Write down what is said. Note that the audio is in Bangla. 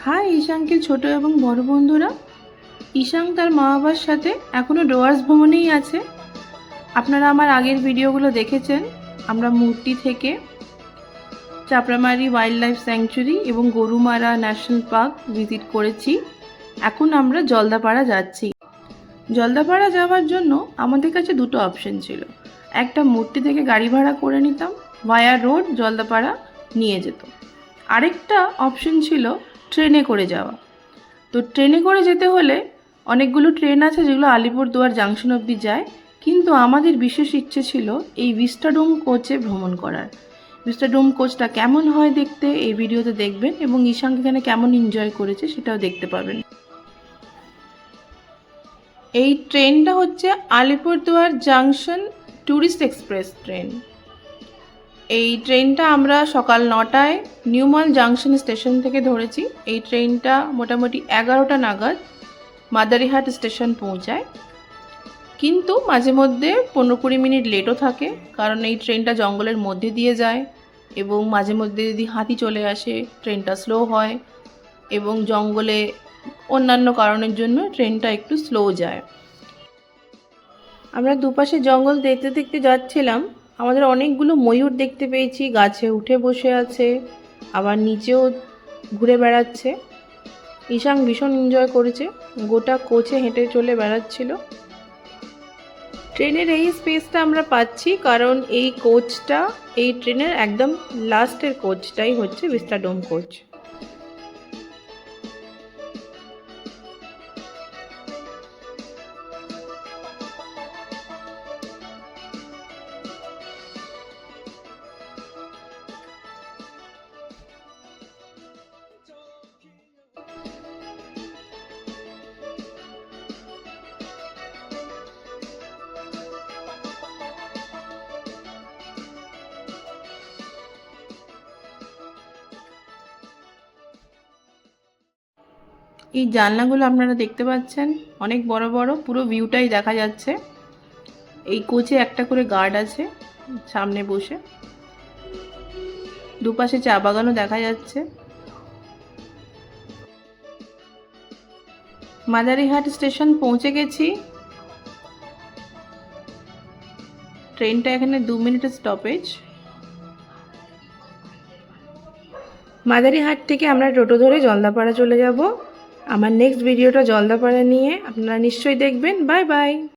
হাই ঈশাঙ্কের ছোট এবং বড় বন্ধুরা, ঈশাঙ্ক তার মা বাবার সাথে এখনও ডুয়ার্স ভ্রমণেই আছে। আপনারা আমার আগের ভিডিওগুলো দেখেছেন। আমরা মূর্তি থেকে চাপড়ামারি ওয়াইল্ড লাইফ স্যাংচুরি এবং গরুমারা ন্যাশনাল পার্ক ভিজিট করেছি। এখন আমরা জলদাপাড়া যাচ্ছি। জলদাপাড়া যাওয়ার জন্য আমাদের কাছে দুটো অপশন ছিল। একটা মূর্তি থেকে গাড়ি ভাড়া করে নিতাম, ভায়া রোড জলদাপাড়া নিয়ে যেত। আরেকটা অপশন ছিল ট্রেনে করে যাওয়া। তো ট্রেনে করে যেতে হলে অনেকগুলো ট্রেন আছে যেগুলো আলিপুরদুয়ার জাংশন অবধি যায়, কিন্তু আমাদের বিশেষ ইচ্ছে ছিল এই ভিস্টাডোম কোচে ভ্রমণ করার। ভিস্টাডোম কোচটা কেমন হয় দেখতে এই ভিডিওতে দেখবেন, এবং ঈশাঙ্ক এখানে কেমন এনজয় করেছে সেটাও দেখতে পাবেন। এই ট্রেনটা হচ্ছে Alipurduar junction tourist express train. এই ট্রেনটা আমরা সকাল 9টায় নিউমাল জাংশন স্টেশন থেকে ধরেছি। এই ট্রেনটা মোটামুটি 11টা নাগাদ মাদারিহাট স্টেশন পৌঁছায়, কিন্তু মাঝে মধ্যে 15-20 মিনিট লেটও থাকে, কারণ এই ট্রেনটা জঙ্গলের মধ্যে দিয়ে যায় এবং মাঝে মধ্যে যদি হাতি চলে আসে ট্রেনটা স্লো হয়, এবং জঙ্গলে অন্যান্য কারণের জন্য ট্রেনটা একটু স্লো যায়। আমরা দুপাশে জঙ্গল দেখতে দেখতে যাচ্ছিলাম। আমাদের অনেকগুলো ময়ূর দেখতে পেয়েছি, গাছে উঠে বসে আছে, আবার নিচেও ঘুরে বেড়াচ্ছে। ঈশাঙ্ক ভীষণ এনজয় করেছে, গোটা কোচে হেঁটে চলে বেড়াচ্ছিল। ট্রেনের এই স্পেসটা আমরা পাচ্ছি কারণ এই কোচটা, এই ট্রেনের একদম লাস্টের কোচটাই হচ্ছে ভিস্টাডোম কোচ। এই জানলাগুলো আপনারা দেখতে পাচ্ছেন, অনেক বড় বড়, পুরো ভিউটাই দেখা যাচ্ছে। এই কোচে একটা করে গার্ড আছে সামনে বসে, দুপাশে চা বাগানও দেখা যাচ্ছে। মাদারিহাট স্টেশন পৌঁছে গেছি। ট্রেনটা এখানে 2 মিনিটের স্টপেজ। মাদারিহাট থেকে আমরা টোটো ধরে জলদাপাড়া চলে যাব। আমার নেক্সট ভিডিওটা জলদাপাড়া নিয়ে, আপনারা নিশ্চয়ই দেখবেন। Bye bye.